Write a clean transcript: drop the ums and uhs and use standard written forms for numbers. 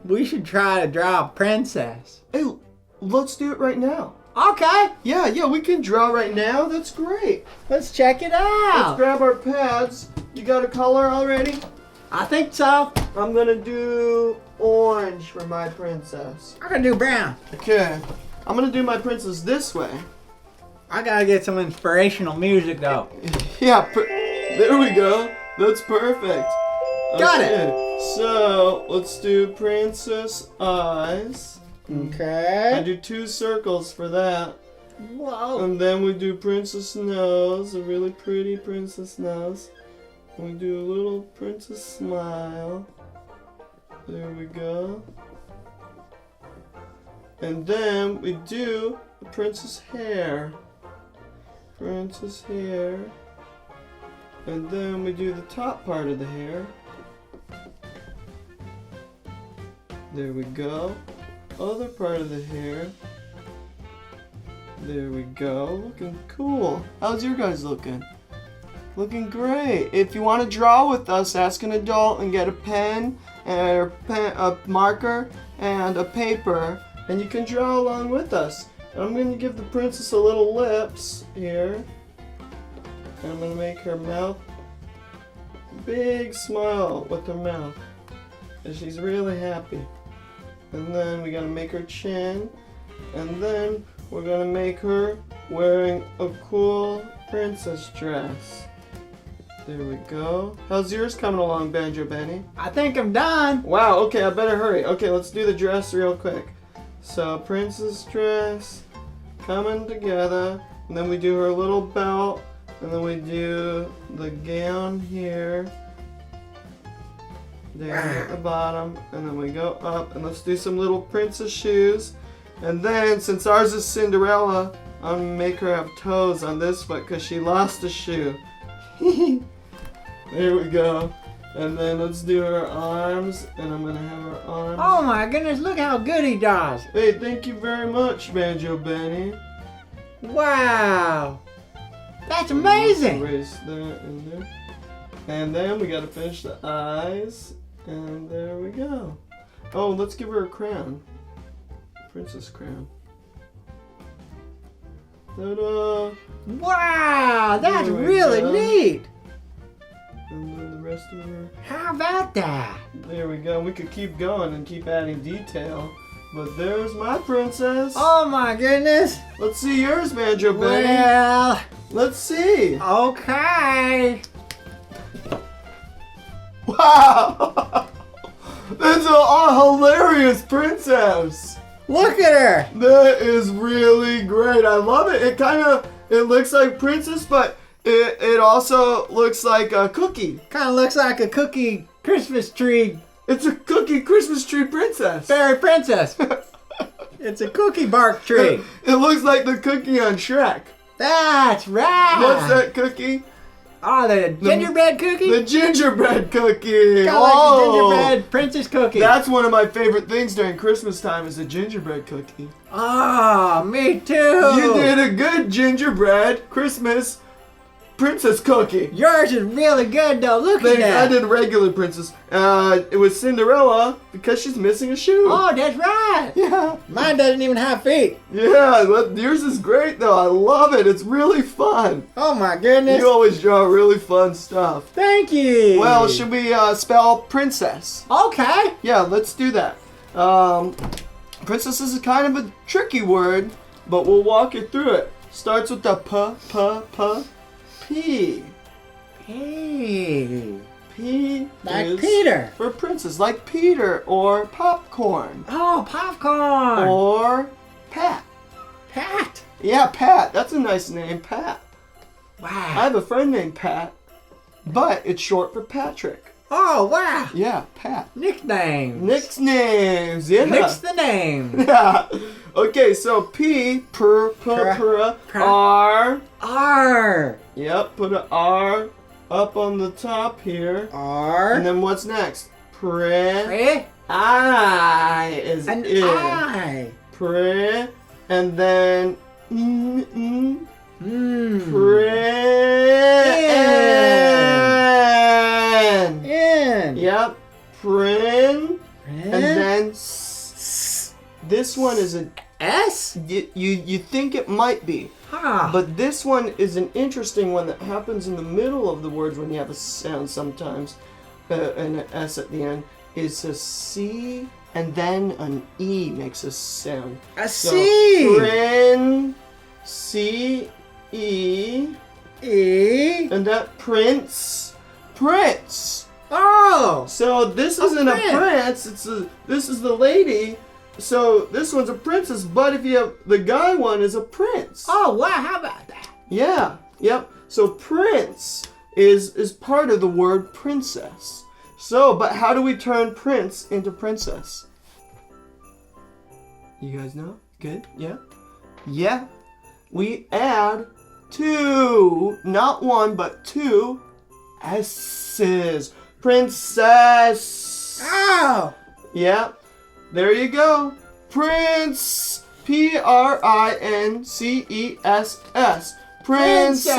we should try to draw a princess. Hey, let's do it right now. Okay, Yeah, we can draw right now. That's great. let's check it out. Let's grab our pads. You got a color already? I think so. I'm gonna do orange for my princess. I'm gonna do brown. Okay. I'm gonna do my princess this way. I gotta get some inspirational music though. Yeah, there we go. That's perfect. Got it. So, let's do princess eyes. I Okay. do 2 circles for that. Whoa. And then we do princess nose, a really pretty princess nose. We do a little princess smile. There we go. And then we do the princess hair. Princess hair. And then we do the top part of the hair. There we go. Other part of the hair. There we go. Looking cool. How's your guys looking? Looking great. If you want to draw with us, ask an adult and get a pen and a marker and a paper, and you can draw along with us. And I'm going to give the princess a little lips here. And I'm going to make her mouth big smile with her mouth. And she's really happy. And then we gotta make her chin. And then we're gonna make her wearing a cool princess dress. There we go. How's yours coming along, Banjo Benny? I think I'm done. Wow, okay, I better hurry. Okay, let's do the dress real quick. So, princess dress coming together. And then we do her little belt. And then we do the gown here. There at the bottom, and then we go up, and let's do some little princess shoes. And then, since ours is Cinderella, I'm gonna make her have toes on this foot because she lost a shoe. There we go. And then let's do her arms, and I'm gonna have her arms. Oh my goodness, look how good he does. Hey, thank you very much, Banjo Benny. Wow. That's amazing. Erase that in there. And then we gotta finish the eyes. And there we go. Oh, let's give her a crown. Princess crown. Ta-da! Wow, that's There we really go. neat. And then the rest of her. How about that? There we go. We could keep going and keep adding detail. But there's my princess. Oh my goodness. Let's see yours, Banjo Benny. Well, Let's see. okay. Wow! That's a hilarious princess. Look at her. That is really great. I love it. It looks like princess, but it also looks like a cookie. Kind of looks like a cookie Christmas tree It's a cookie Christmas tree princess. fairy princess. It's a cookie bark tree. It looks like the cookie on Shrek. That's right. What's that cookie? Oh, the gingerbread cookie? The gingerbread cookie. Kind of like the gingerbread princess cookie. That's one of my favorite things during Christmas time is a gingerbread cookie. Oh, me too. You did a good gingerbread Christmas princess cookie. Yours is really good though. Look at that. I did regular princess. It was Cinderella because she's missing a shoe. Oh, that's right. Yeah. Mine doesn't even have feet. Yeah, but yours is great though. I love it. It's really fun. Oh my goodness. You always draw really fun stuff. Thank you. Well, should we spell princess? Okay. Yeah, let's do that. Princess is kind of a tricky word, but we'll walk you through it. Starts with the P. Hey. P Like is Peter. for princess, like Peter or popcorn Oh, popcorn. or Pat. Pat. Yeah, Pat. That's a nice name, Pat. I Wow. have a friend named Pat, but it's short for Patrick. Oh, wow. Yeah, Pat. Nicknames. Nick's names. Yeah. Nick's the name. Yeah. Okay, so P, R. R. Yep, put an R up on the top here. R. And then what's next? Pre. I is An it. I. Pre. And then Hmm. Prin. In. Yep. Prin. And then S. This one is an S? you think it might be. Ah. But this one is an interesting one that happens in the middle of the words when you have a sound sometimes, and an S at the end. It's a C, and then an E makes a sound. A C. Prin, C, E, E. and that Prince. Oh. So this isn't a prince. This is the lady. So this one's a princess, but if you have the guy one is a prince. Oh wow! How about that? Yeah. Yep. So prince is part of the word princess. So, but how do we turn prince into princess? You guys know? Good? Yeah? Yeah. We add 2, not 1, but 2 S's. Princess. Oh. Yeah. There you go. Prince. Princes. Princess.